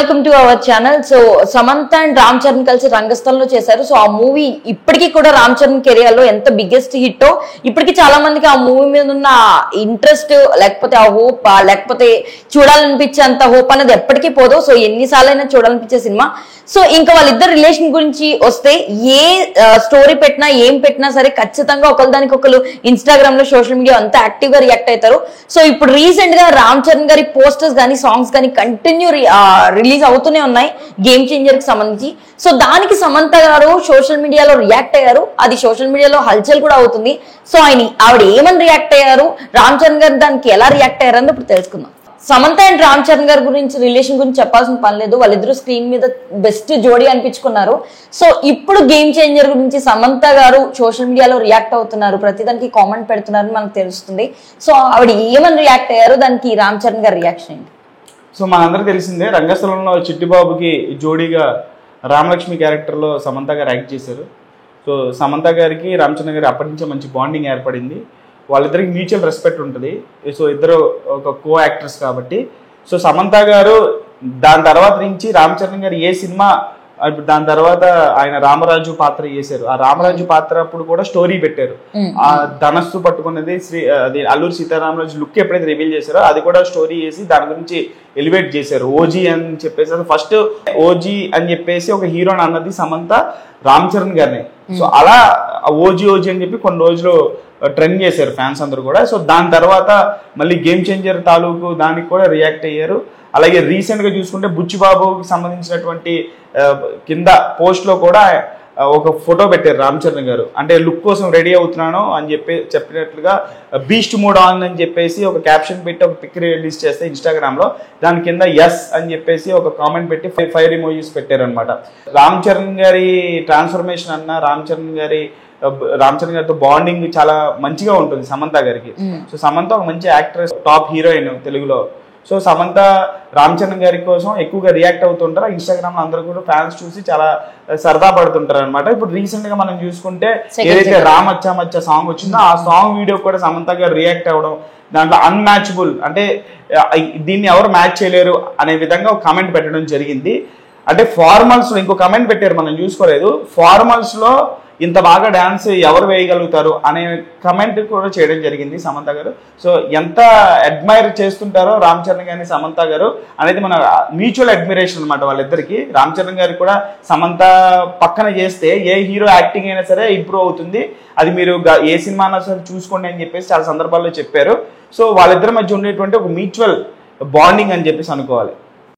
Welcome to our channel. So Samantha and Ram Charan కలిసి రంగస్థలంలో చేశారు. So ఆ మూవీ ఇప్పటికీ కూడా రామ్ చరణ్ కెరియర్ లో ఎంత బిగ్గెస్ట్ హిట్ ఇప్పటికీ చాలా మందికి ఆ మూవీ మీద ఉన్న ఇంట్రెస్ట్ లేకపోతే ఆ హోప్ లేకపోతే చూడాలనిపించే అంత హోప్ అనేది ఎప్పటికీ పోదు. సో ఎన్నిసార్లు అయినా చూడాలనిపించే సినిమా. సో ఇంకా వాళ్ళిద్దరు రిలేషన్ గురించి వస్తే ఏ స్టోరీ పెట్టినా ఏం పెట్టినా సరే ఖచ్చితంగా ఒకరిదానికి ఒకరు ఇన్స్టాగ్రామ్ లో సోషల్ మీడియా అంతా యాక్టివ్ గా రియాక్ట్ అవుతారు. సో ఇప్పుడు రీసెంట్ గా రామ్ చరణ్ గారి పోస్టర్స్ కానీ సాంగ్స్ కానీ కంటిన్యూ రిలీజ్ అవుతూనే ఉన్నాయి గేమ్ చేంజర్ కి సంబంధించి. సో దానికి సమంత గారు సోషల్ మీడియాలో రియాక్ట్ అయ్యారు. అది సోషల్ మీడియాలో హల్చల్ కూడా అవుతుంది. సో ఆవిడ ఏమని రియాక్ట్ అయ్యారు, రామ్ చరణ్ గారు దానికి ఎలా రియాక్ట్ అయ్యారు అని ఇప్పుడు తెలుసుకుందాం. సమంత అండ్ రామ్ చరణ్ గారి గురించి రిలేషన్ గురించి చెప్పాల్సిన పని లేదు. వాళ్ళిద్దరు స్క్రీన్ మీద బెస్ట్ జోడీ అనిపించుకున్నారు. సో ఇప్పుడు గేమ్ చేంజర్ గురించి సమంత గారు సోషల్ మీడియాలో రియాక్ట్ అవుతున్నారు, ప్రతిదానికి కామెంట్ పెడుతున్నారని మనకు తెలుస్తుంది. సో ఆవిడ ఏమని రియాక్ట్ అయ్యారు, దానికి రామ్ చరణ్ గారి రియాక్షన్ ఏంటి? సో మనందరికీ తెలిసిందే, రంగస్థలంలో చిట్టిబాబుకి జోడీగా రామలక్ష్మి క్యారెక్టర్లో సమంత గారు యాక్ట్ చేశారు. సో సమంత గారికి రామ్ చరణ్ గారి అప్పటి నుంచే మంచి బాండింగ్ ఏర్పడింది. వాళ్ళిద్దరికి మ్యూచువల్ రెస్పెక్ట్ ఉంటుంది. సో ఇద్దరు ఒక కో యాక్టర్స్ కాబట్టి. సో సమంత గారు దాని తర్వాత నుంచి రామ్ చరణ్ గారు ఏ సినిమా, దాని తర్వాత ఆయన రామరాజు పాత్ర చేశారు. ఆ రామరాజు పాత్ర అప్పుడు కూడా స్టోరీ పెట్టారు. ఆ ధనస్సు పట్టుకున్నది అది అల్లూరి సీతారామరాజు లుక్ ఎప్పుడైతే రివీల్ చేశారో అది కూడా స్టోరీ చేసి దాని గురించి ఎలివేట్ చేశారు. ఓజీ అని చెప్పేసి ఫస్ట్ ఓజీ అని చెప్పేసి ఒక హీరోని అన్నది సమంత రామ్ చరణ్ గారిని. సో అలా ఓజీ అని చెప్పి కొన్ని రోజులు ట్రెండ్ చేశారు ఫ్యాన్స్ అందరూ కూడా. సో దాని తర్వాత మళ్ళీ గేమ్ చేంజర్ తాలూకు దానికి కూడా రియాక్ట్ అయ్యారు. అలాగే రీసెంట్గా చూసుకుంటే బుచ్చిబాబుకి సంబంధించినటువంటి కింద పోస్ట్లో కూడా ఒక ఫోటో పెట్టారు రామ్ చరణ్ గారు. అంటే లుక్ కోసం రెడీ అవుతున్నాను అని చెప్పినట్లుగా బీస్ట్ మోడ్ ఆన్ అని చెప్పేసి ఒక క్యాప్షన్ పెట్టి ఒక పిక్ రిలీజ్ చేస్తే ఇన్స్టాగ్రామ్లో దాని కింద ఎస్ అని చెప్పేసి ఒక కామెంట్ పెట్టి 5 ఇమోజీస్ పెట్టారు అనమాట. రామ్ చరణ్ గారి ట్రాన్స్ఫర్మేషన్ అన్న రామ్ చరణ్ గారితో బాండింగ్ చాలా మంచిగా ఉంటుంది సమంత గారికి. సో సమంత ఒక మంచి యాక్ట్రెస్, టాప్ హీరోయిన్ తెలుగులో. సో సమంత రామ్ చరణ్ గారి కోసం ఎక్కువగా రియాక్ట్ అవుతుంటారు. ఇన్స్టాగ్రామ్ లో అందరూ కూడా ఫ్యాన్స్ చూసి చాలా సరదా పడుతుంటారు అనమాట. ఇప్పుడు రీసెంట్ గా మనం చూసుకుంటే ఏదైతే రామ్ అచ్చా మచ్చా సాంగ్ వచ్చిందో ఆ సాంగ్ వీడియో కూడా సమంత గారు రియాక్ట్ అవ్వడం, దాంట్లో అన్మ్యాచబుల్ అంటే దీన్ని ఎవరు మ్యాచ్ చేయలేరు అనే విధంగా ఒక కామెంట్ పెట్టడం జరిగింది. అంటే ఫార్మల్స్ లో ఇంకో కామెంట్ పెట్టారు, మనం చూసుకోలేదు. ఫార్మల్స్ లో ఇంత బాగా డాన్స్ ఎవరు వేయగలుగుతారు అనే కమెంట్ కూడా చేయడం జరిగింది సమంత గారు. సో ఎంత అడ్మైర్ చేస్తుంటారో రామ్ చరణ్ గారిని సమంత గారు అనేది మన మ్యూచువల్ అడ్మిరేషన్ అనమాట వాళ్ళిద్దరికి. రామ్ చరణ్ గారికి కూడా సమంత పక్కన చేస్తే ఏ హీరో యాక్టింగ్ అయినా సరే ఇంప్రూవ్ అవుతుంది, అది మీరు ఏ సినిమా అయినా సరే చూసుకోండి అని చెప్పేసి చాలా సందర్భాల్లో చెప్పారు. సో వాళ్ళిద్దరి మధ్య ఉండేటువంటి ఒక మ్యూచువల్ బాండింగ్ అని చెప్పేసి అనుకోవాలి.